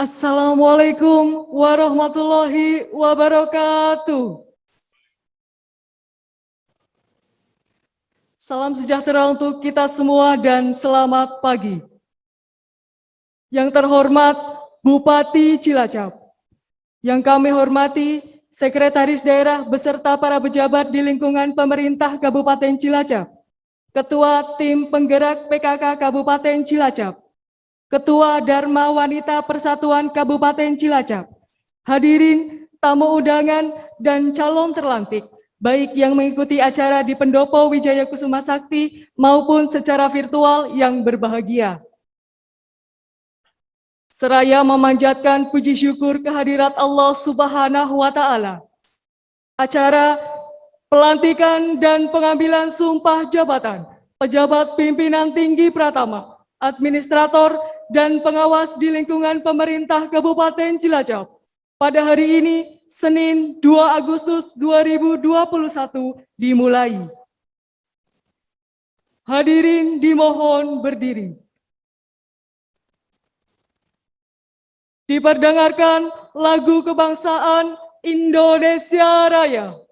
Assalamualaikum warahmatullahi wabarakatuh. Salam sejahtera untuk kita semua dan selamat pagi. Yang terhormat Bupati Cilacap, yang kami hormati Sekretaris Daerah beserta para pejabat di lingkungan pemerintah Kabupaten Cilacap, Ketua Tim Penggerak PKK Kabupaten Cilacap, Ketua Dharma Wanita Persatuan Kabupaten Cilacap, hadirin, tamu undangan, dan calon terlantik, baik yang mengikuti acara di Pendopo Wijaya Kusuma Sakti maupun secara virtual yang berbahagia. Seraya memanjatkan puji syukur kehadirat Allah Subhanahu wa Ta'ala, acara pelantikan dan pengambilan sumpah jabatan pejabat pimpinan tinggi Pratama, administrator, dan pengawas di lingkungan pemerintah Kabupaten Cilacap pada hari ini, Senin 2 Agustus 2021 dimulai. Hadirin dimohon berdiri. Diperdengarkan lagu kebangsaan Indonesia Raya.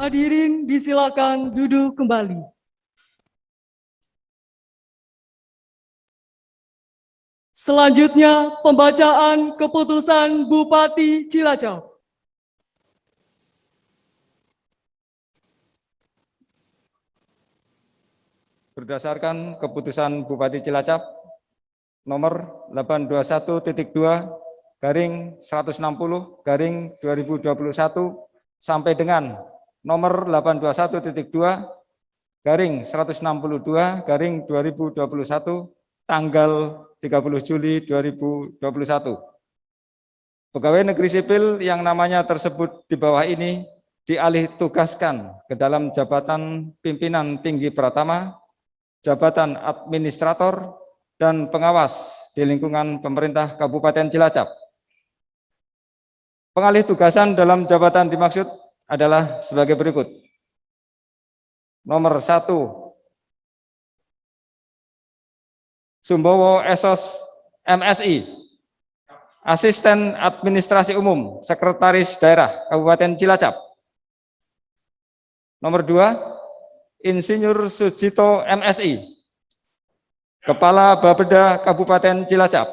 Hadirin disilakan duduk kembali. Selanjutnya pembacaan keputusan Bupati Cilacap. Berdasarkan keputusan Bupati Cilacap nomor 821.2/160/2021 sampai dengan nomor 821.2/162/2021 tanggal 30 Juli 2021. Pegawai negeri sipil yang namanya tersebut di bawah ini dialih tugaskan ke dalam jabatan pimpinan tinggi Pratama, jabatan administrator, dan pengawas di lingkungan pemerintah Kabupaten Cilacap. Pengalih tugasan dalam jabatan dimaksud adalah sebagai berikut. Nomor 1, Sumbowo Esos MSI, Asisten Administrasi Umum, Sekretaris Daerah Kabupaten Cilacap. Nomor 2, Insinyur Sujito MSI, Kepala Bapeda Kabupaten Cilacap.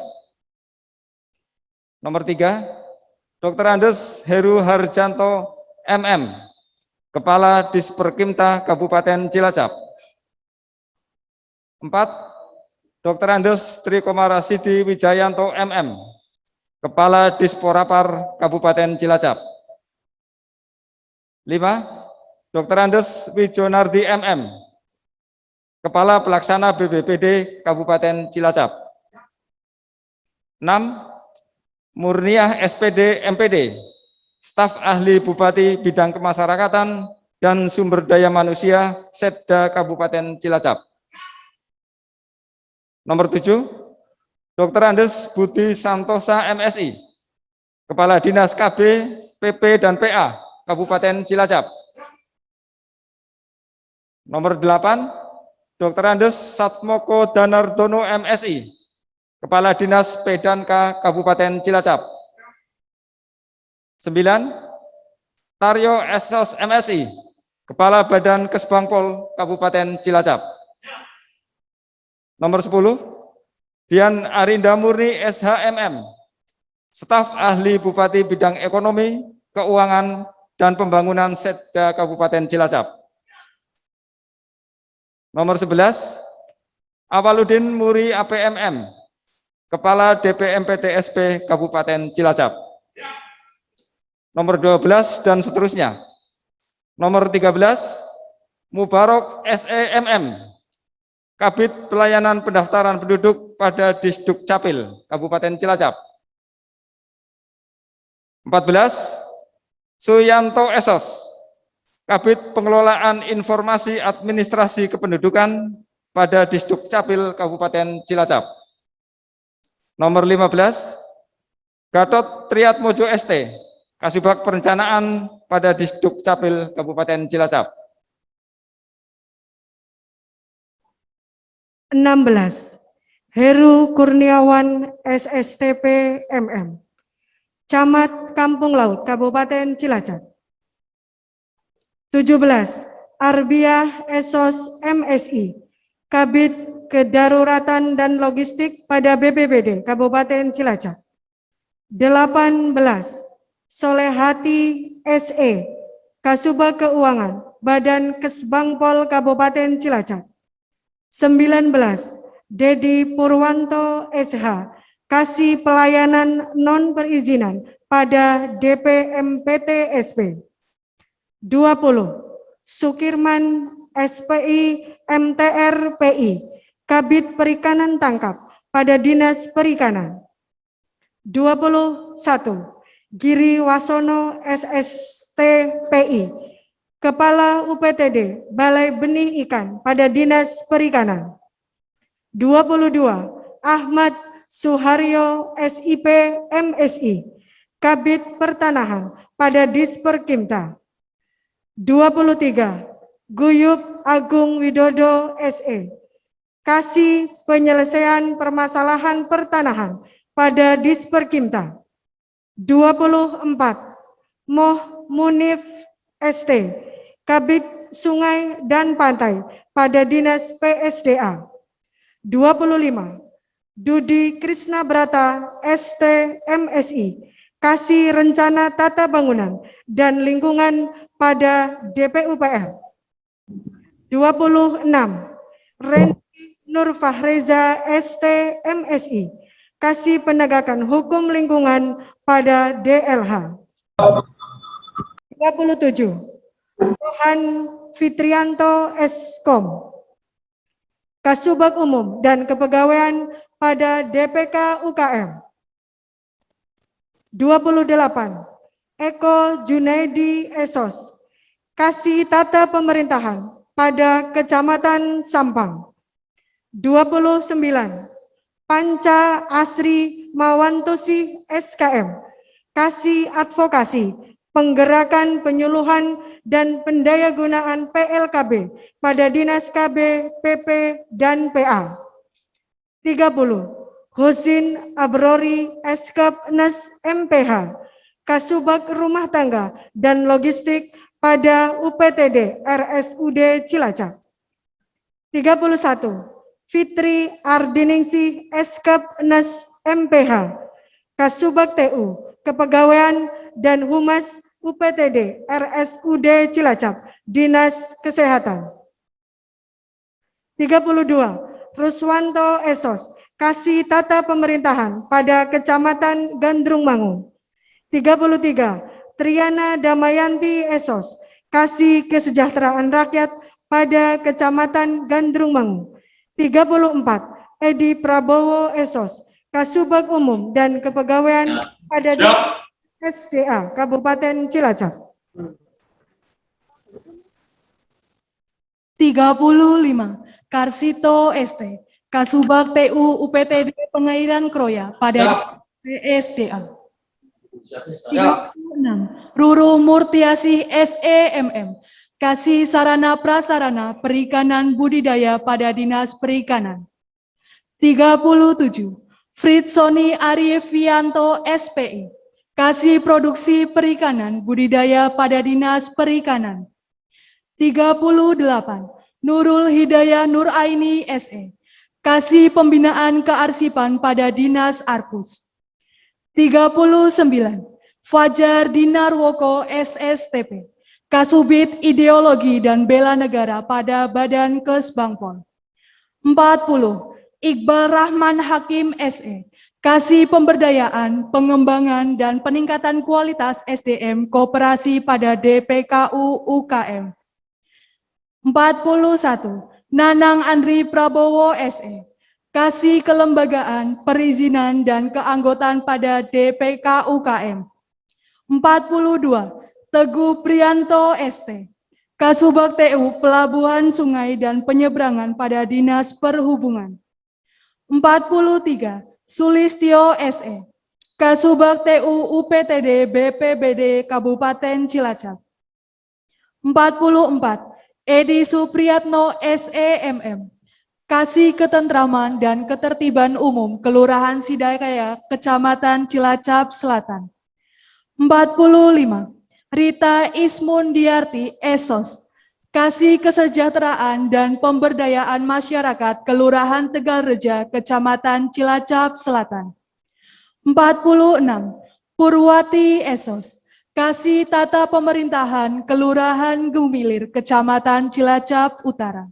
Nomor 3, Dr. Andes Heru Harjanto MM, Kepala Disperkimta Kabupaten Cilacap. 4, Dr. Andes Trikomarasidi Wijayanto MM, Kepala Disporapar Kabupaten Cilacap. 5, Dr. Andes Wijonardi MM, Kepala Pelaksana BPBD Kabupaten Cilacap. 6. Murniah SPD MPD, staf ahli Bupati bidang kemasyarakatan dan sumber daya manusia Setda Kabupaten Cilacap. Nomor 7, Dr. Andes Budi Santosa MSI, Kepala Dinas KB, PP, dan PA Kabupaten Cilacap. Nomor 8, Dr. Andes Satmoko Danardono MSI, Kepala Dinas P&K Kabupaten Cilacap. 9, Taryo Esos MSI, Kepala Badan Kesbangpol Kabupaten Cilacap. Nomor 10, Dian Arinda Murni SHMM, staf ahli Bupati bidang ekonomi, keuangan, dan pembangunan Setda Kabupaten Cilacap. Nomor 11, Awaludin Muri APMM, Kepala DPMPTSP Kabupaten Cilacap. Nomor 12 dan seterusnya. Nomor 13, Mubarok SEMM, Kabid Pelayanan Pendaftaran Penduduk pada Disduk Capil Kabupaten Cilacap. 14, Suyanto Esos, Kabid Pengelolaan Informasi Administrasi Kependudukan pada Disduk Capil Kabupaten Cilacap. Nomor 15, Gatot Triatmojo ST, Kasubag Perencanaan pada Disduk Capil Kabupaten Cilacap. 16. Heru Kurniawan SSTP MM, Camat Kampung Laut Kabupaten Cilacap. 17. Arbiah Esos MSI, Kabid Kedaruratan dan Logistik pada BPBD Kabupaten Cilacap. 18. Solehati SE, Kasubag Keuangan Badan Kesbangpol Kabupaten Cilacap. 19. Dedi Purwanto SH, Kasih Pelayanan Non-Perizinan pada DPMPT SP. 20. Sukirman SPI MTR PI, Kabid Perikanan Tangkap pada Dinas Perikanan. 21. Giri Wasono SST PI, Kepala UPTD Balai Benih Ikan pada Dinas Perikanan. 22. Ahmad Suharyo SIP MSI, Kabid Pertanahan pada Disperkimta. 23. Guyup Agung Widodo SE, Kasih Penyelesaian Permasalahan Pertanahan pada Disperkimta. 24. Moh Munif ST, Kabid Sungai dan Pantai pada Dinas PSDA. 25. Dudi Krisna Brata ST MSI, Kasih Rencana Tata Bangunan dan Lingkungan pada DPUPR. 26. Rendi Nur Fahreza ST MSI, Kasih Penegakan Hukum Lingkungan pada DLH. 27. Johan Fitrianto Eskom, Kasubag Umum dan Kepegawaian pada DPK UKM. 28. Eko Junaidi Esos, Kasih Tata Pemerintahan pada Kecamatan Sampang. 29. Panca Asri Mawantosi SKM, Kasih Advokasi, Penggerakan Penyuluhan dan Pendayagunaan PLKB pada Dinas KB, PP, dan PA. 30. Husin Abrori Eskapnes MPH, Kasubag Rumah Tangga dan Logistik pada UPTD RSUD Cilacap. 31. Fitri Ardiningsih Eskapnes MPH, Kasubag TU, Kepegawaian dan Humas UPTD RSUD Cilacap, Dinas Kesehatan. 32. Ruswanto Esos, Kasih Tata Pemerintahan pada Kecamatan Gandrung Mangu. 33. Triana Damayanti Esos, Kasih Kesejahteraan Rakyat pada Kecamatan Gandrung-Mangu. 34. Edi Prabowo Esos, Kasubag Umum dan Kepegawaian pada SDA Kabupaten Cilacap. 35. Karsito ST, Kasubag TU UPTD Pengairan Kroya pada PSDA. 36. Ruru Murtiasih SEMM, Kasih Sarana Prasarana Perikanan Budidaya pada Dinas Perikanan. 37. Fritsoni Ariefianto SPI, Kasih Produksi Perikanan Budidaya pada Dinas Perikanan. 38. Nurul Hidayah Nuraini SE, Kasih Pembinaan Kearsipan pada Dinas Arpus. 39. Fajar Dinarwoko SSTP, Kasubit Ideologi dan Bela Negara pada Badan Kesbangpol. 40. Iqbal Rahman Hakim SE, Kasih Pemberdayaan, Pengembangan, dan Peningkatan Kualitas SDM Koperasi pada DPKU UKM. 41. Nanang Andri Prabowo SE, Kasih Kelembagaan, Perizinan, dan Keanggotaan pada DPK UKM. 42. Teguh Prianto ST, Kasubag TU Pelabuhan Sungai dan Penyeberangan pada Dinas Perhubungan. 43. Sulistyo SE, Kasubag TU UPTD BPBD Kabupaten Cilacap. 44. Edi Supriyatno SEMM, Kasih Ketentraman dan Ketertiban Umum Kelurahan Sidakaya, Kecamatan Cilacap Selatan. 45. Rita Ismundiarti Esos, Kasih Kesejahteraan dan Pemberdayaan Masyarakat Kelurahan Tegalreja, Kecamatan Cilacap Selatan. 46. Purwati Esos, Kasih Tata Pemerintahan Kelurahan Gumilir, Kecamatan Cilacap Utara.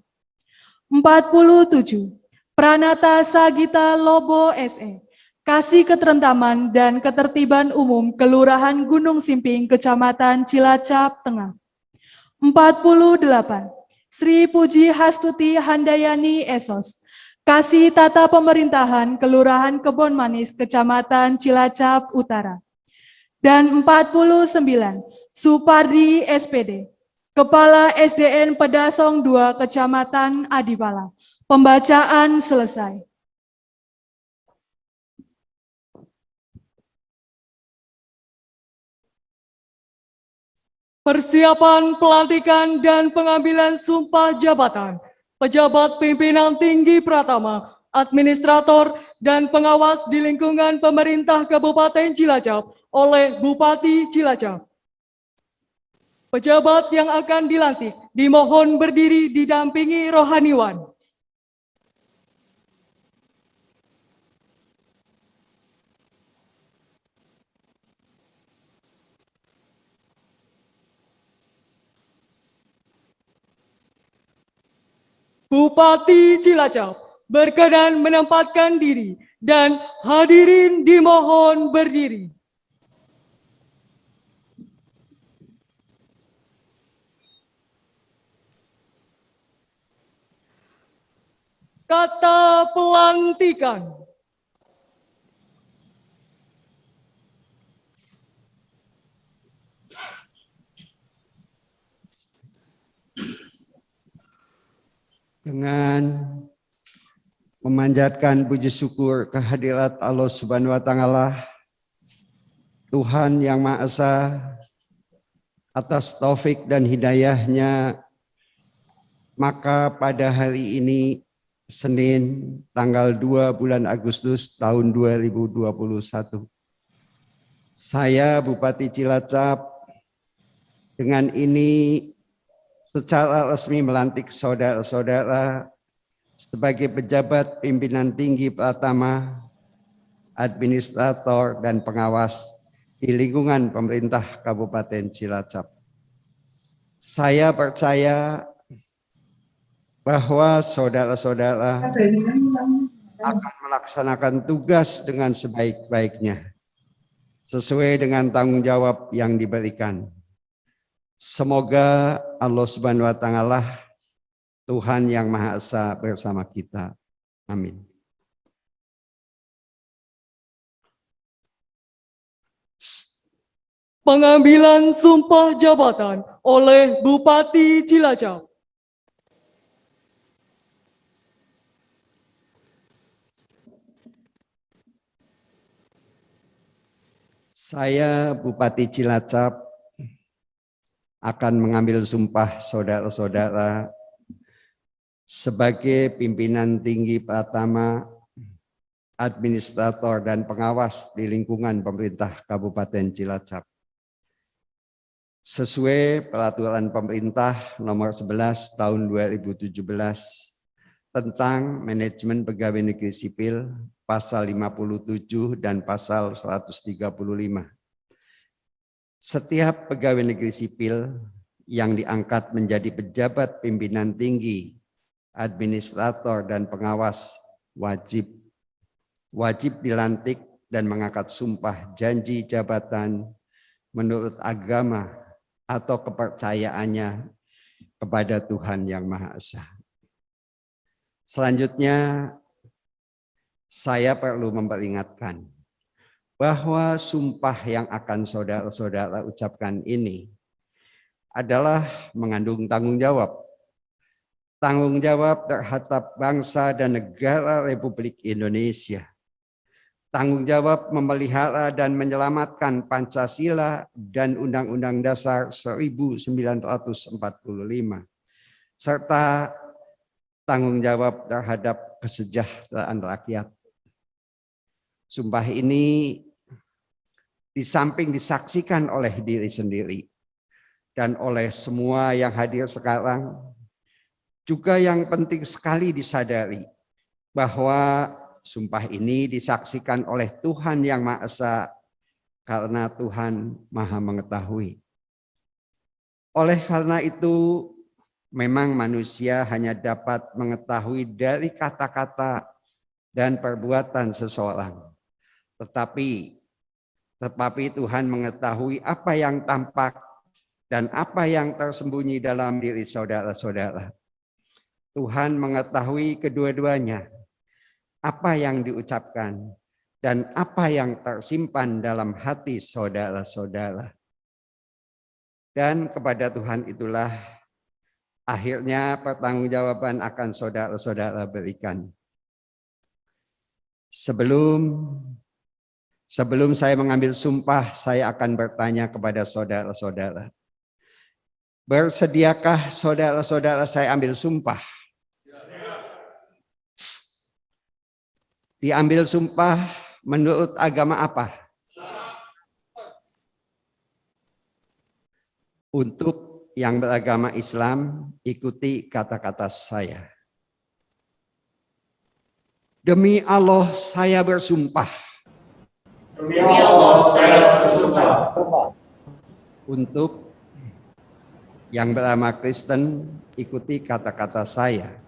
47. Pranata Sagita Lobo SE, Kasih Keterentaman dan Ketertiban Umum Kelurahan Gunung Simping, Kecamatan Cilacap Tengah. 48. Sri Puji Hastuti Handayani Esos, Kasih Tata Pemerintahan Kelurahan Kebon Manis, Kecamatan Cilacap Utara. Dan 49. Supardi SPD, Kepala SDN Pedasong 2, Kecamatan Adipala. Pembacaan selesai. Persiapan pelantikan dan pengambilan sumpah jabatan pejabat pimpinan tinggi Pratama, administrator, dan pengawas di lingkungan pemerintah Kabupaten Cilacap oleh Bupati Cilacap. Pejabat yang akan dilantik dimohon berdiri didampingi rohaniwan. Bupati Cilacap berkenan menempatkan diri dan hadirin dimohon berdiri. Kata pelantikan. Dengan memanjatkan puji syukur kehadirat Allah Subhanahu wa Ta'ala, Tuhan yang Maha Esa, atas taufik dan hidayahnya, maka pada hari ini Senin tanggal 2 bulan Agustus tahun 2021, saya Bupati Cilacap dengan ini secara resmi melantik saudara-saudara sebagai pejabat pimpinan tinggi Pratama, administrator, dan pengawas di lingkungan pemerintah Kabupaten Cilacap. Saya percaya bahwa saudara-saudara akan melaksanakan tugas dengan sebaik-baiknya, sesuai dengan tanggung jawab yang diberikan. Semoga Allah Subhanahu wa Ta'ala Tuhan Yang Maha Esa bersama kita. Amin. Pengambilan sumpah jabatan oleh Bupati Cilacap. Saya Bupati Cilacap akan mengambil sumpah saudara-saudara sebagai pimpinan tinggi Pratama, administrator dan pengawas di lingkungan pemerintah Kabupaten Cilacap. Sesuai peraturan pemerintah nomor 11 tahun 2017 tentang manajemen pegawai negeri sipil pasal 57 dan pasal 135. Setiap pegawai negeri sipil yang diangkat menjadi pejabat pimpinan tinggi, administrator dan pengawas wajib dilantik dan mengangkat sumpah janji jabatan menurut agama atau kepercayaannya kepada Tuhan Yang Maha Esa. Selanjutnya, saya perlu memperingatkan bahwa sumpah yang akan saudara-saudara ucapkan ini adalah mengandung tanggung jawab. Tanggung jawab terhadap bangsa dan negara Republik Indonesia. Tanggung jawab memelihara dan menyelamatkan Pancasila dan Undang-Undang Dasar 1945, serta tanggung jawab terhadap kesejahteraan rakyat. Sumpah ini di samping disaksikan oleh diri sendiri dan oleh semua yang hadir sekarang, juga yang penting sekali disadari bahwa sumpah ini disaksikan oleh Tuhan Yang Maha Esa karena Tuhan Maha Mengetahui. Oleh karena itu, memang manusia hanya dapat mengetahui dari kata-kata dan perbuatan seseorang. Tetapi Tuhan mengetahui apa yang tampak dan apa yang tersembunyi dalam diri saudara-saudara. Tuhan mengetahui kedua-duanya, apa yang diucapkan dan apa yang tersimpan dalam hati saudara-saudara. Dan kepada Tuhan itulah akhirnya pertanggungjawaban akan saudara-saudara berikan. Sebelum saya mengambil sumpah, saya akan bertanya kepada saudara-saudara. Bersediakah saudara-saudara saya ambil sumpah? Diambil sumpah menurut agama apa? Untuk yang beragama Islam, ikuti kata-kata saya. Demi Allah saya bersumpah. Demi Allah saya bersumpah. Untuk yang beragama Kristen, ikuti kata-kata saya.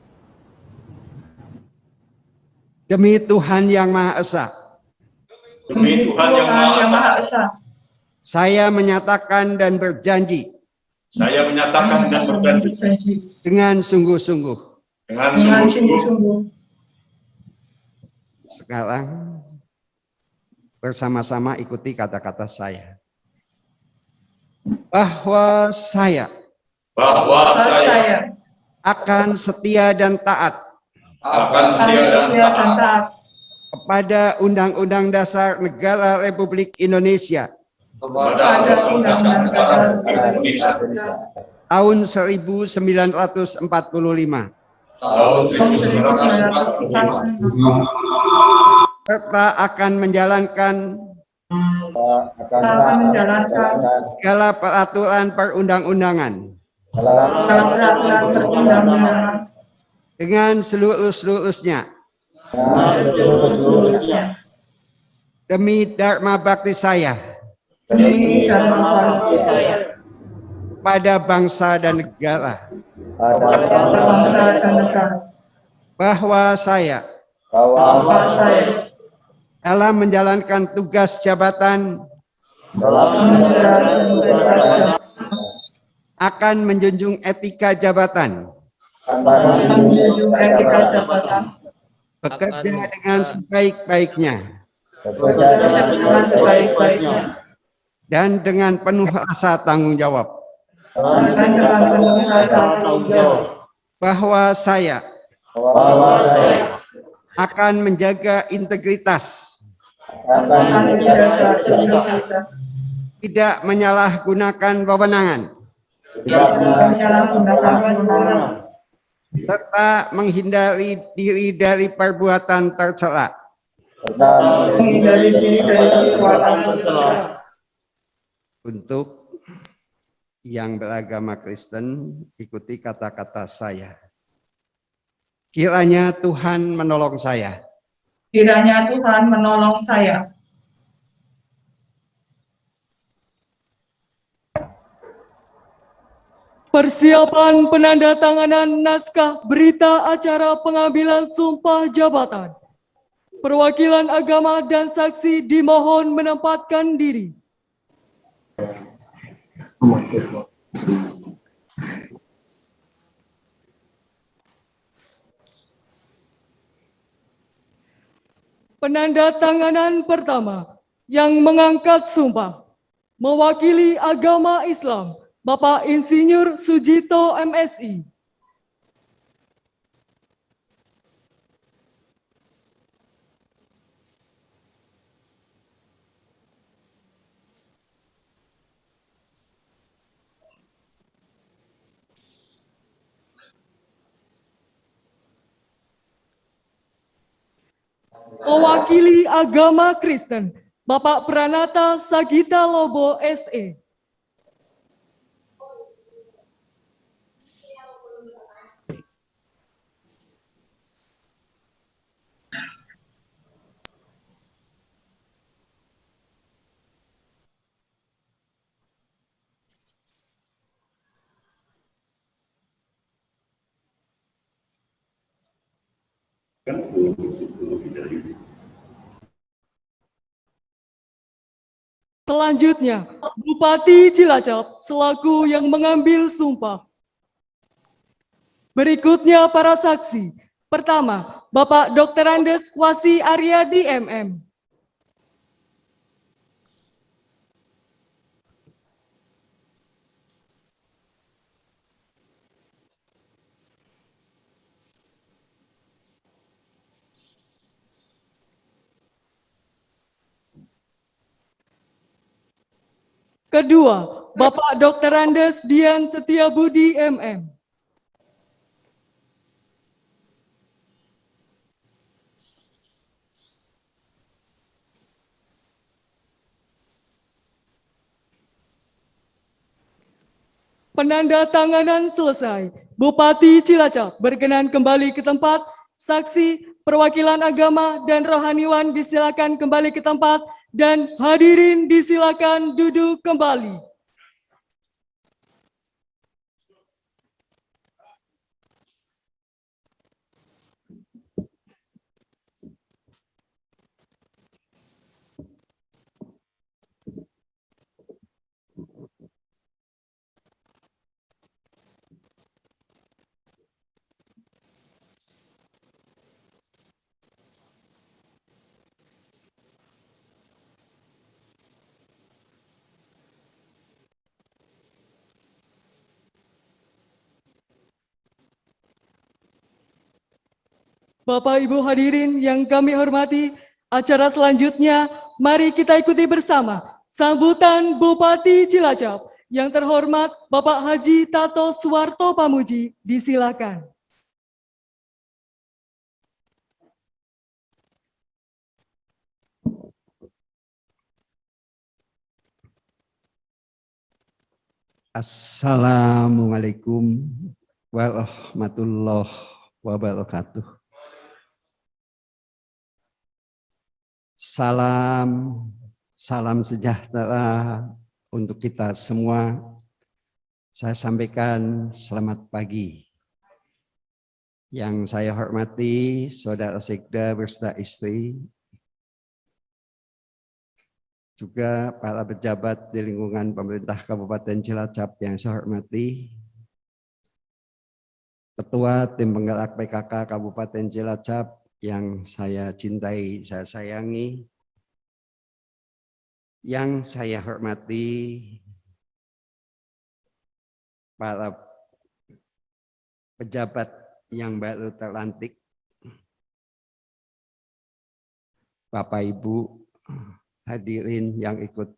Demi Tuhan Yang Maha Esa. Demi Tuhan Yang Maha Esa. Saya menyatakan dan berjanji. Saya menyatakan dan berjanji. Dengan sungguh-sungguh. Dengan sungguh-sungguh. Sekarang bersama-sama ikuti kata-kata saya. Bahwa saya akan setia dan taat. Kepada Undang-Undang Dasar Negara Republik Indonesia tahun 1945 serta akan menjalankan segala peraturan perundang-undangan dengan seluruh-seluruhnya. Demi Dharma Bakti saya. Pada bangsa dan negara. Bahwa saya. Dalam menjalankan tugas jabatan. Akan menjunjung etika jabatan. akan menjunjung etika jabatan, bekerja dengan sebaik-baiknya, bekerja dengan sebaik-baiknya, dan dengan penuh rasa tanggung jawab dan dengan penuh rasa tanggung jawab bahwa saya bahwa saya akan menjaga integritas, akan menjaga integritas, tidak menyalahgunakan wewenangan, tidak menyalahgunakan kewenangan, serta menghindari diri dari perbuatan tercela. serta menghindari diri dari perbuatan tercela. Untuk yang beragama Kristen, ikuti kata-kata saya. Kiranya Tuhan menolong saya. Kiranya Tuhan menolong saya. Persiapan penandatanganan naskah berita acara pengambilan sumpah jabatan. Perwakilan agama dan saksi dimohon menempatkan diri. Penandatanganan pertama yang mengangkat sumpah mewakili agama Islam, Bapak Insinyur Sujito MSI. Mewakili agama Kristen, Bapak Pranata Sagita Lobo SE. Selanjutnya, Bupati Cilacap selaku yang mengambil sumpah. Berikutnya para saksi. Pertama, Bapak Dr. Andes Wasi Aryadi MM. Kedua, Bapak Dr. Andes Dian Setiabudi MM. Penandatanganan selesai. Bupati Cilacap berkenan kembali ke tempat. Saksi, perwakilan agama dan rohaniwan disilakan kembali ke tempat dan hadirin disilakan duduk kembali. Bapak Ibu hadirin yang kami hormati, acara selanjutnya mari kita ikuti bersama sambutan Bupati Cilacap. Yang terhormat Bapak Haji Tato Suwarto Pamuji, disilakan. Assalamualaikum warahmatullahi wabarakatuh. Salam sejahtera untuk kita semua. Saya sampaikan selamat pagi. Yang saya hormati Saudara Sekda beserta istri, juga para pejabat di lingkungan pemerintah Kabupaten Cilacap yang saya hormati, Ketua Tim Penggerak PKK Kabupaten Cilacap yang saya cintai, saya sayangi, yang saya hormati, para pejabat yang baru terlantik, Bapak Ibu hadirin yang ikut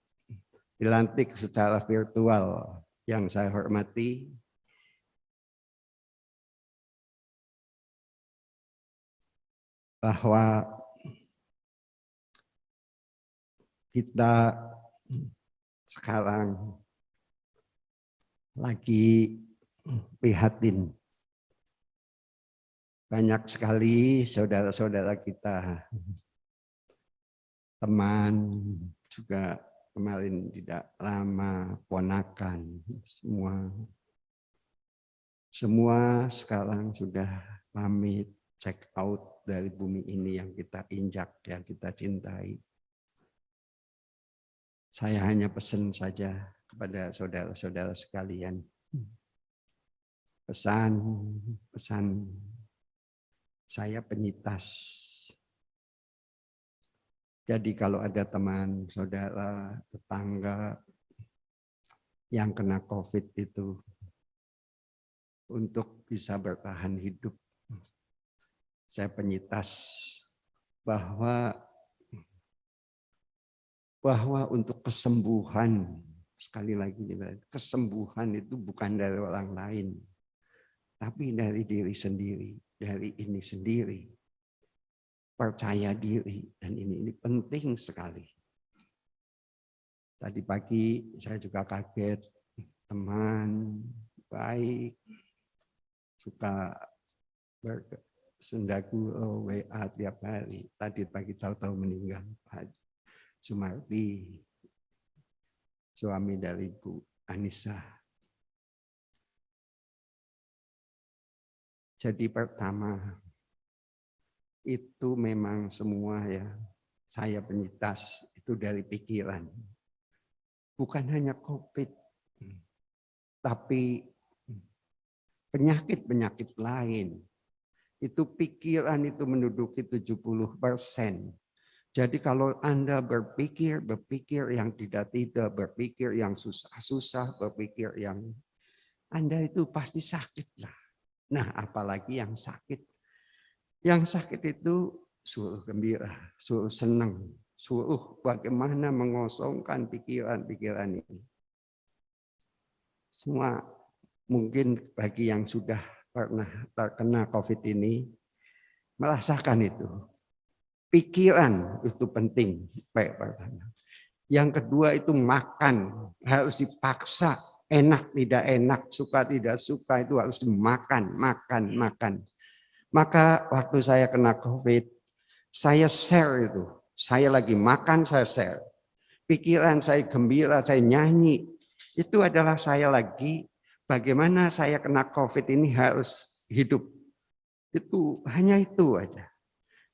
dilantik secara virtual yang saya hormati, bahwa kita sekarang lagi prihatin. Banyak sekali saudara-saudara kita, teman juga kemarin tidak lama, ponakan, semua sekarang sudah pamit, check out dari bumi ini yang kita injak, yang kita cintai. Saya hanya pesan saja kepada saudara-saudara sekalian. Pesan saya penyitas. Jadi kalau ada teman, saudara, tetangga yang kena COVID itu, untuk bisa bertahan hidup, saya penyitas bahwa untuk kesembuhan, sekali lagi kesembuhan itu bukan dari orang lain, tapi dari diri sendiri, dari ini sendiri. Percaya diri, dan ini penting sekali. Tadi pagi saya juga kaget, teman baik, suka bersendaku WA tiap hari. Tadi pagi tahu-tahu meninggal Pak Sumardi, suami dari Bu Anissa. Jadi pertama, itu memang semua ya, saya penyitas itu dari pikiran. Bukan hanya COVID, tapi penyakit-penyakit lain. Itu pikiran itu menduduki 70%. Jadi kalau Anda berpikir yang tidak-tidak, berpikir yang susah-susah, berpikir yang Anda itu pasti sakit lah. Nah, apalagi yang sakit. Yang sakit itu suruh gembira, suruh senang, suruh bagaimana mengosongkan pikiran-pikiran ini. Semua mungkin bagi yang sudah pernah terkena COVID ini, merasakan itu. Pikiran itu penting, baik pertama. Yang kedua itu makan, harus dipaksa, enak tidak enak, suka tidak suka itu harus dimakan, makan. Maka waktu saya kena COVID, saya share itu. Saya lagi makan, saya share. Pikiran saya gembira, saya nyanyi. Itu adalah saya lagi bagaimana saya kena COVID ini harus hidup. Itu hanya itu aja.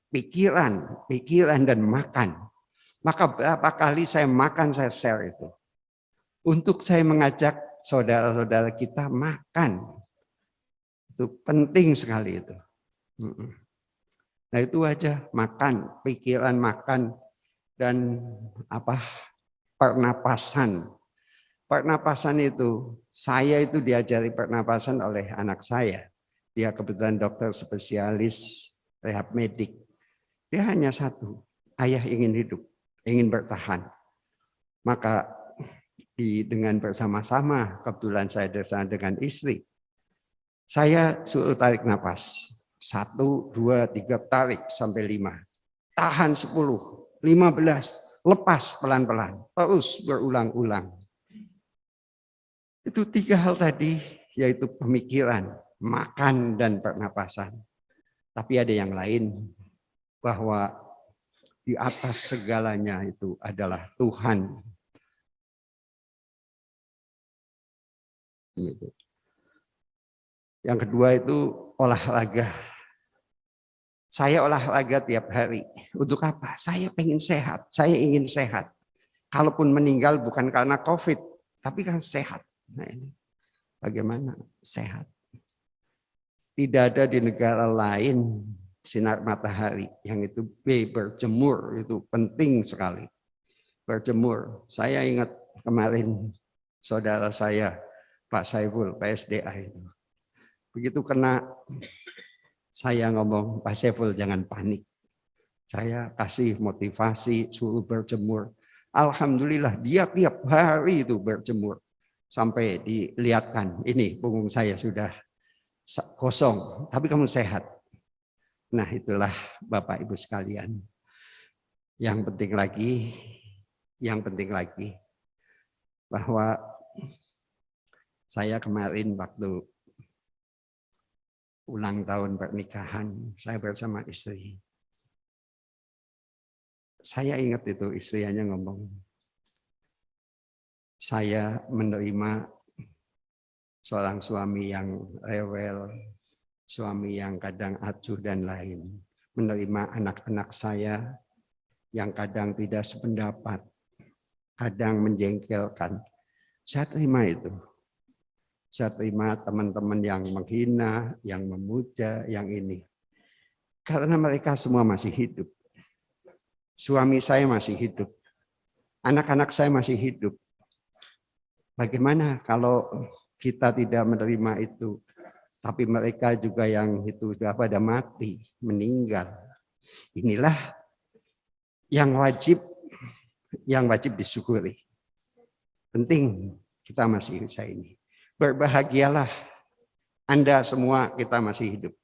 Pikiran dan makan. Maka berapa kali saya makan, saya share itu. Untuk saya mengajak saudara-saudara kita makan. Itu penting sekali itu. Nah itu aja, makan, pikiran makan, dan pernapasan. Pernapasan itu, saya itu diajari pernapasan oleh anak saya. Dia kebetulan dokter spesialis rehab medik. Dia hanya satu, ayah ingin hidup, ingin bertahan. Maka dengan bersama-sama, kebetulan saya dengan istri, saya suruh tarik nafas. 1, 2, 3, tarik sampai 5. Tahan 10, 15, lepas pelan-pelan. Terus berulang-ulang. Itu 3 hal tadi, yaitu pemikiran, makan, dan pernapasan. Tapi ada yang lain, bahwa di atas segalanya itu adalah Tuhan. Yang kedua itu olahraga. Saya olahraga tiap hari. Untuk apa? Saya pengen sehat. Saya ingin sehat. Kalaupun meninggal bukan karena COVID, tapi kan sehat. Nah ini bagaimana sehat? Tidak ada di negara lain sinar matahari yang itu berjemur, itu penting sekali. Berjemur. Saya ingat kemarin saudara saya Pak Saiful PSDA itu. Begitu kena, saya ngomong, Pak Saiful jangan panik. Saya kasih motivasi, suruh berjemur. Alhamdulillah dia tiap hari itu berjemur. Sampai dilihatkan, ini punggung saya sudah kosong, tapi kamu sehat. Nah itulah Bapak Ibu sekalian. Yang penting lagi bahwa saya kemarin waktu ulang tahun pernikahan, saya bersama istri. Saya ingat itu istrinya ngomong, saya menerima seorang suami yang rewel, suami yang kadang acuh dan lain. Menerima anak-anak saya yang kadang tidak sependapat, kadang menjengkelkan. Saya terima itu. Saya terima teman-teman yang menghina, yang memuja, yang ini. Karena mereka semua masih hidup. Suami saya masih hidup. Anak-anak saya masih hidup. Bagaimana kalau kita tidak menerima itu? Tapi mereka juga yang itu sudah pada mati, meninggal. Inilah yang wajib disyukuri. Penting kita masih bisa ini. Berbahagialah Anda semua, kita masih hidup.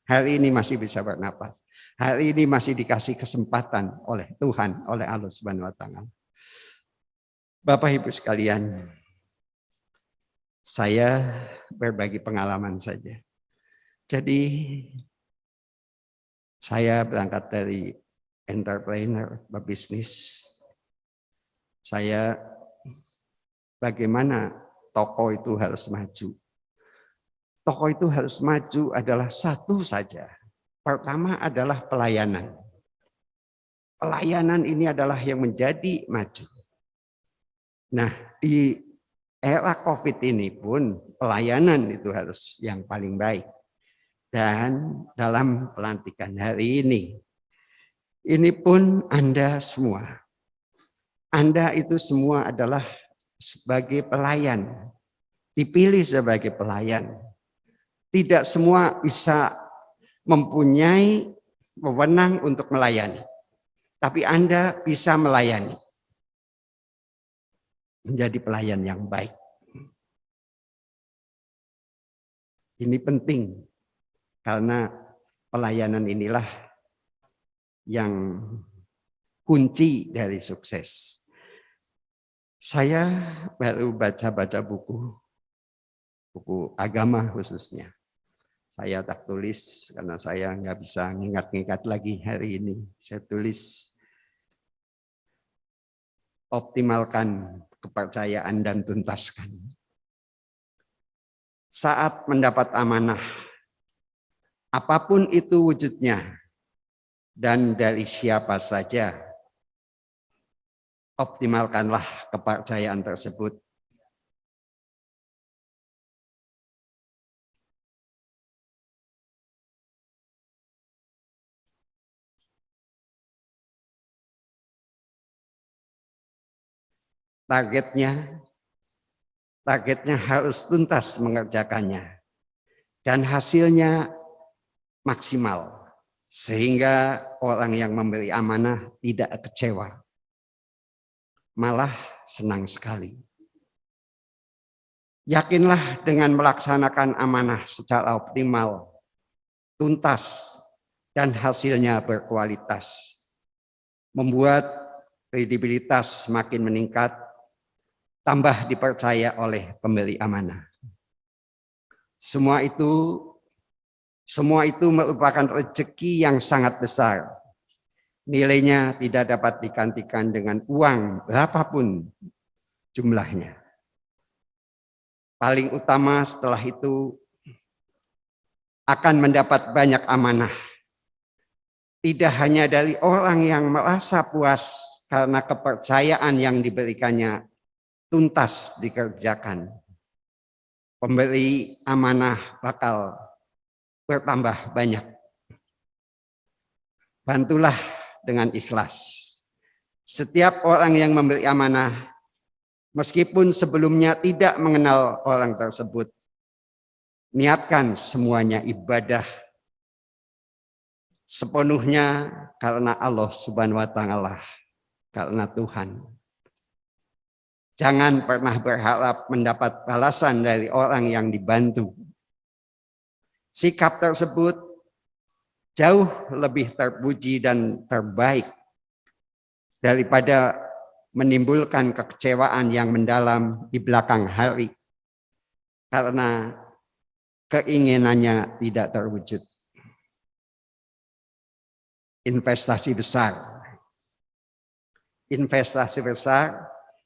Hari ini masih bisa bernapas. Hari ini masih dikasih kesempatan oleh Tuhan, oleh Allah Subhanahu wa Ta'ala. Bapak Ibu sekalian, saya berbagi pengalaman saja. Jadi saya berangkat dari entrepreneur, pebisnis. Saya bagaimana toko itu harus maju. Toko itu harus maju adalah satu saja. Pertama adalah pelayanan. Pelayanan ini adalah yang menjadi maju. Nah, di era COVID ini pun pelayanan itu harus yang paling baik. Dan dalam pelantikan hari ini pun Anda semua. Anda itu semua adalah sebagai pelayan. Dipilih sebagai pelayan. Tidak semua bisa mempunyai wewenang untuk melayani. Tapi Anda bisa melayani. Menjadi pelayan yang baik. Ini penting. Karena pelayanan inilah yang kunci dari sukses. Saya baru baca buku agama khususnya. Saya tak tulis karena saya nggak bisa ngingat-ngingat lagi hari ini. Saya tulis optimalkan kepercayaan dan tuntaskan. Saat mendapat amanah, apapun itu wujudnya, dan dari siapa saja, optimalkanlah kepercayaan tersebut. Targetnya harus tuntas mengerjakannya. Dan hasilnya maksimal. Sehingga orang yang memberi amanah tidak kecewa. Malah senang sekali. Yakinlah dengan melaksanakan amanah secara optimal, tuntas, dan hasilnya berkualitas. Membuat kredibilitas semakin meningkat, tambah dipercaya oleh pemberi amanah. Semua itu merupakan rezeki yang sangat besar. Nilainya tidak dapat digantikan dengan uang berapapun jumlahnya. Paling utama setelah itu akan mendapat banyak amanah. Tidak hanya dari orang yang merasa puas karena kepercayaan yang diberikannya tuntas dikerjakan. Pemberi amanah bakal bertambah banyak. Bantulah dengan ikhlas. Setiap orang yang memberi amanah, meskipun sebelumnya tidak mengenal orang tersebut, niatkan semuanya ibadah sepenuhnya karena Allah Subhanahu wa Ta'ala, karena Tuhan. Jangan pernah berharap mendapat balasan dari orang yang dibantu. Sikap tersebut jauh lebih terpuji dan terbaik daripada menimbulkan kekecewaan yang mendalam di belakang hari karena keinginannya tidak terwujud. Investasi besar,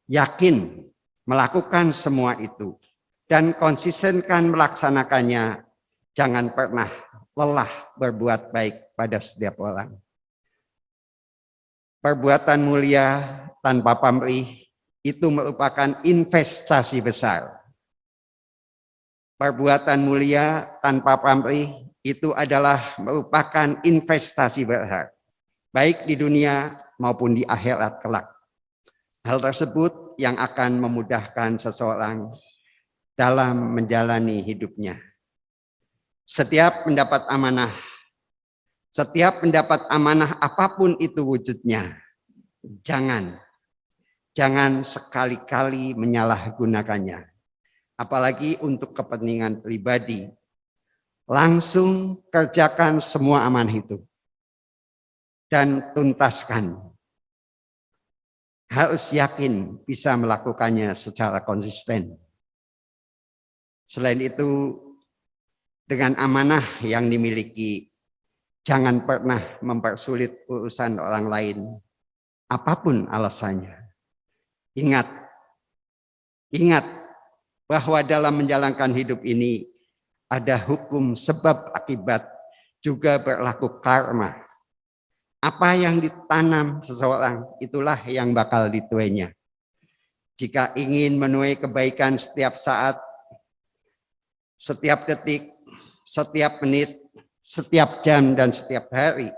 yakin melakukan semua itu dan konsistenkan melaksanakannya. Jangan pernah lelah berbuat baik pada setiap orang. Perbuatan mulia tanpa pamrih itu merupakan investasi besar. Perbuatan mulia tanpa pamrih itu adalah merupakan investasi besar, baik di dunia maupun di akhirat kelak. Hal tersebut yang akan memudahkan seseorang dalam menjalani hidupnya. Setiap mendapat amanah apapun itu wujudnya, jangan sekali-kali menyalahgunakannya, apalagi untuk kepentingan pribadi. Langsung kerjakan semua amanah itu dan tuntaskan. Harus yakin bisa melakukannya secara konsisten. Selain itu, dengan amanah yang dimiliki, jangan pernah mempersulit urusan orang lain, apapun alasannya. Ingat bahwa dalam menjalankan hidup ini ada hukum sebab akibat, juga berlaku karma. Apa yang ditanam seseorang, itulah yang bakal dituainya. Jika ingin menuai kebaikan setiap saat, setiap detik, setiap menit, setiap jam, dan setiap hari,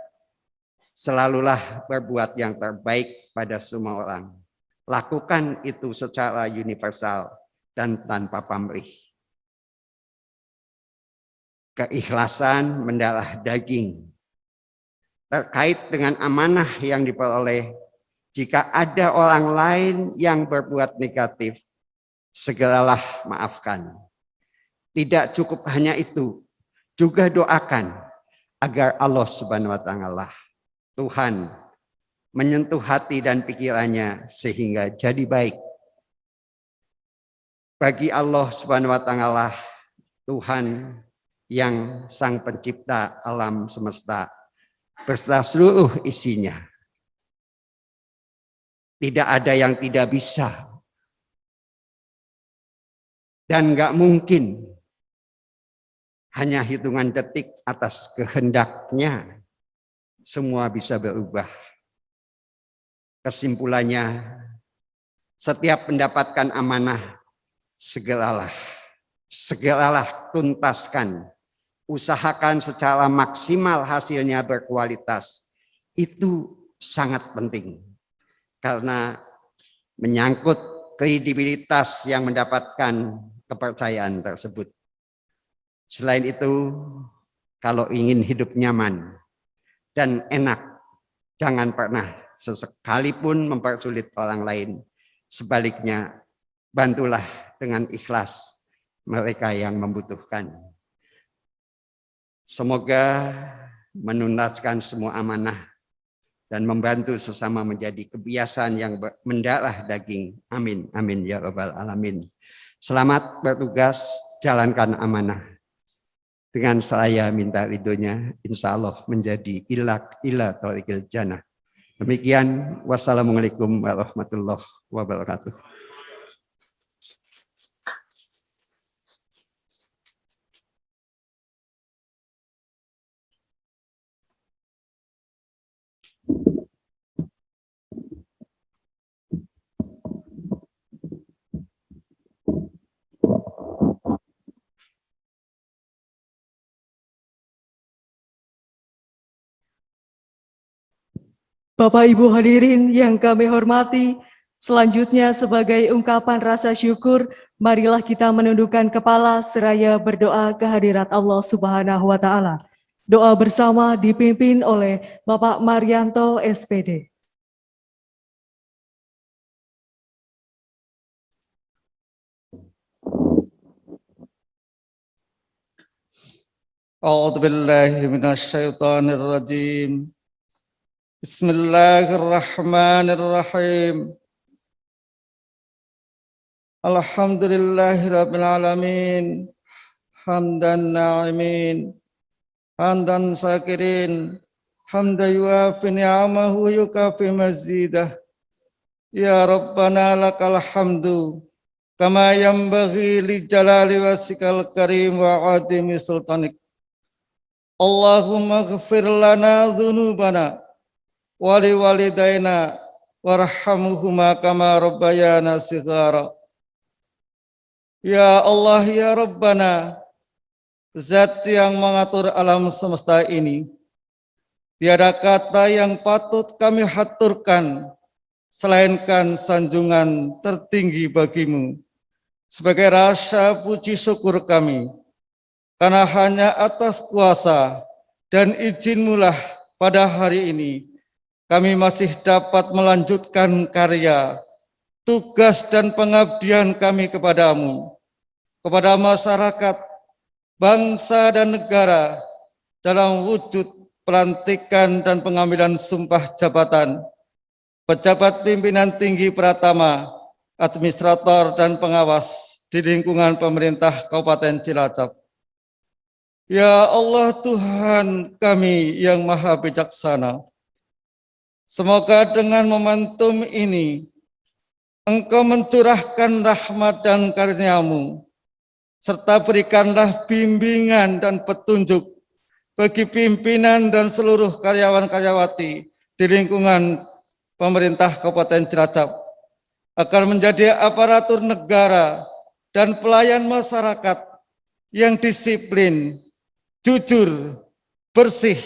selalulah berbuat yang terbaik pada semua orang. Lakukan itu secara universal dan tanpa pamrih. Keikhlasan mendarah daging. Terkait dengan amanah yang diperoleh, jika ada orang lain yang berbuat negatif, segeralah maafkan. Tidak cukup hanya itu, juga doakan agar Allah Subhanahu wa Ta'ala, Tuhan, menyentuh hati dan pikirannya sehingga jadi baik. Bagi Allah Subhanahu wa Ta'ala, Tuhan yang sang pencipta alam semesta beserta seluruh isinya, tidak ada yang tidak bisa dan nggak mungkin. Hanya hitungan detik atas kehendaknya semua bisa berubah. Kesimpulannya, setiap mendapatkan amanah, segeralah tuntaskan. Usahakan secara maksimal hasilnya berkualitas. Itu sangat penting. Karena menyangkut kredibilitas yang mendapatkan kepercayaan tersebut. Selain itu, kalau ingin hidup nyaman dan enak, jangan pernah sesekalipun mempersulit orang lain. Sebaliknya, bantulah dengan ikhlas mereka yang membutuhkan. Semoga menuntaskan semua amanah dan membantu sesama menjadi kebiasaan yang mendarah daging. Amin, amin ya rabbal alamin. Selamat bertugas, jalankan amanah. Dengan saya minta ridhonya, insya Allah menjadi ila thariqil jannah. Demikian, wassalamualaikum warahmatullahi wabarakatuh. Bapak Ibu hadirin yang kami hormati, selanjutnya sebagai ungkapan rasa syukur, marilah kita menundukkan kepala seraya berdoa kehadirat Allah Subhanahu wa Ta'ala. Doa bersama dipimpin oleh Bapak Marianto SPD. أعوذ بالله من الشيطان الرجيم بسم الله الرحمن الرحيم الحمد لله رب العالمين حمدا ناعمين حمدا شاكرين حمدا يوافي نعمه ويكافي مزيده يا ربنا لك الحمد كما ينبغي لجلال وجهك الكريم وعظيم سلطانك Allahumma ghfir lana dhunubana wali walidaina warhamhuma kama rabbayana shighara. Ya Allah ya Rabbana, Zat yang mengatur alam semesta ini, tiada kata yang patut kami haturkan selainkan sanjungan tertinggi bagimu sebagai rasa puji syukur kami. Karena hanya atas kuasa dan izin-Mu-lah pada hari ini kami masih dapat melanjutkan karya, tugas dan pengabdian kami kepadamu, kepada masyarakat, bangsa dan negara dalam wujud pelantikan dan pengambilan sumpah jabatan pejabat pimpinan tinggi Pratama, administrator dan pengawas di lingkungan pemerintah Kabupaten Cilacap. Ya Allah Tuhan kami yang maha bijaksana, semoga dengan momentum ini Engkau mencurahkan rahmat dan karunia-Mu, serta berikanlah bimbingan dan petunjuk bagi pimpinan dan seluruh karyawan-karyawati di lingkungan pemerintah Kabupaten Cilacap, agar menjadi aparatur negara dan pelayan masyarakat yang disiplin, jujur, bersih,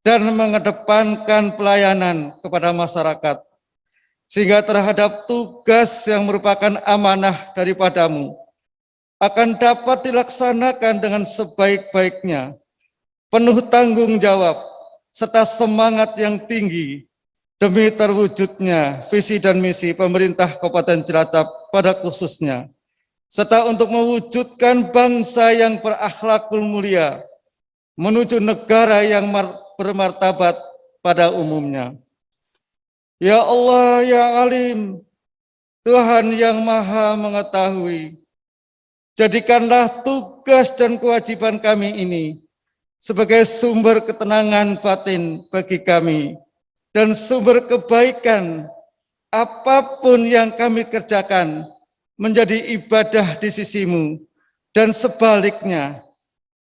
dan mengedepankan pelayanan kepada masyarakat, sehingga terhadap tugas yang merupakan amanah daripadamu akan dapat dilaksanakan dengan sebaik-baiknya, penuh tanggung jawab, serta semangat yang tinggi demi terwujudnya visi dan misi pemerintah Kabupaten Cilacap pada khususnya, serta untuk mewujudkan bangsa yang berakhlakul mulia, menuju negara yang bermartabat pada umumnya. Ya Allah, ya Alim, Tuhan yang maha mengetahui, jadikanlah tugas dan kewajiban kami ini sebagai sumber ketenangan batin bagi kami dan sumber kebaikan apapun yang kami kerjakan menjadi ibadah di sisimu, dan sebaliknya,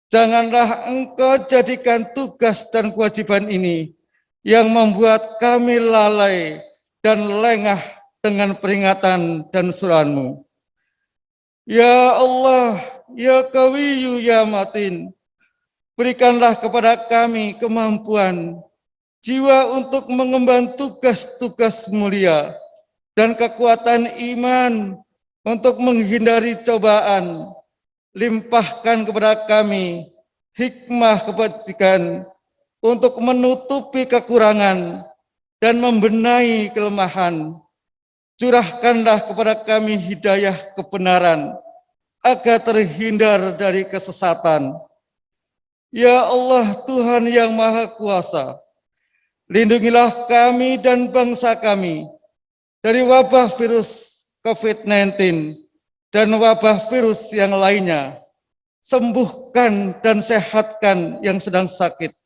janganlah Engkau jadikan tugas dan kewajiban ini yang membuat kami lalai dan lengah dengan peringatan dan suruhan-Mu. Ya Allah, ya Qawiyyu, ya Matin, berikanlah kepada kami kemampuan, jiwa untuk mengemban tugas-tugas mulia, dan kekuatan iman untuk menghindari cobaan. Limpahkan kepada kami hikmah kebajikan untuk menutupi kekurangan dan membenahi kelemahan. Curahkanlah kepada kami hidayah kebenaran agar terhindar dari kesesatan. Ya Allah Tuhan yang Maha Kuasa, lindungilah kami dan bangsa kami dari wabah virus COVID-19 dan wabah virus yang lainnya. Sembuhkan dan sehatkan yang sedang sakit.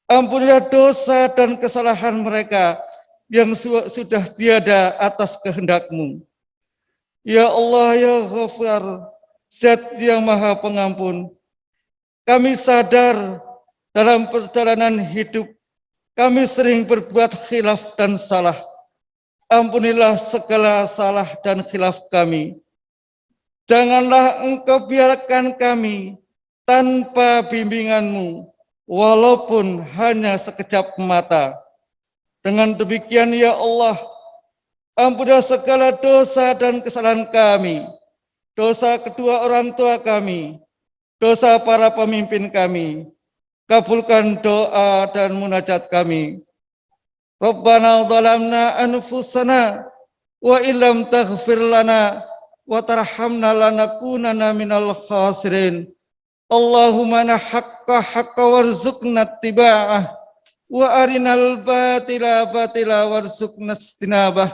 Ampunilah dosa dan kesalahan mereka yang sudah tiada atas kehendak-Mu. Ya Allah, ya Ghafar, Zat yang Maha Pengampun, kami sadar dalam perjalanan hidup kami sering berbuat khilaf dan salah. Ampunilah segala salah dan khilaf kami. Janganlah Engkau biarkan kami tanpa bimbingan-Mu, walaupun hanya sekejap mata. Dengan demikian ya Allah, ampunilah segala dosa dan kesalahan kami, dosa kedua orang tua kami, dosa para pemimpin kami. Kabulkan doa dan munajat kami. Rabbana zalamna anfusana wa illam taghfir lana wa tarhamna lanakunanna minal khasirin. Allahumma na haqqa warzuqna ittiba'ah wa arinal batila batila warzuqna istinabah.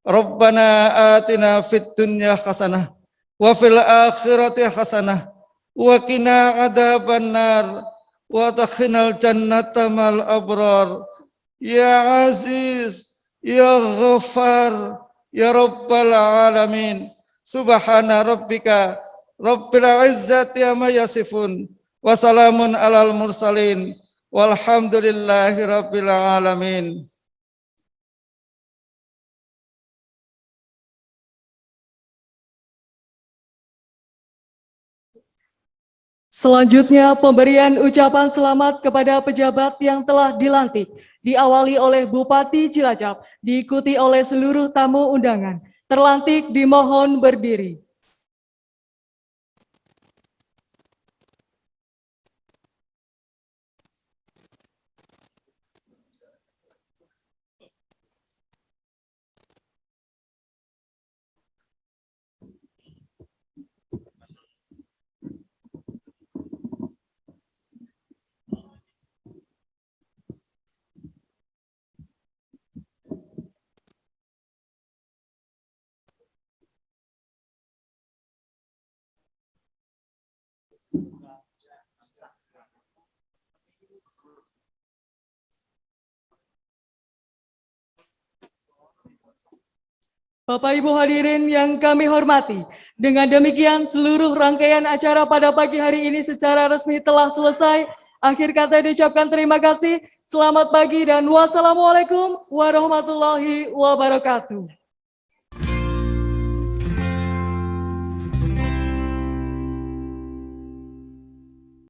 Rabbana atina fid dunya hasanah wa fil akhirati hasanah wa qina adzabannar wa adkhilnal jannata mal abrar. Ya Aziz, Ya Ghaffar, Ya Rabbal Alamin. Subhana rabbika Rabbil izzati amma yasifun wa salamun alal mursalin walhamdulillahi rabbil alamin. Selanjutnya, pemberian ucapan selamat kepada pejabat yang telah dilantik, diawali oleh Bupati Cilacap, diikuti oleh seluruh tamu undangan. Terlantik dimohon berdiri. Bapak Ibu hadirin yang kami hormati, dengan demikian seluruh rangkaian acara pada pagi hari ini secara resmi telah selesai. Akhir kata diucapkan terima kasih, selamat pagi dan wassalamualaikum warahmatullahi wabarakatuh.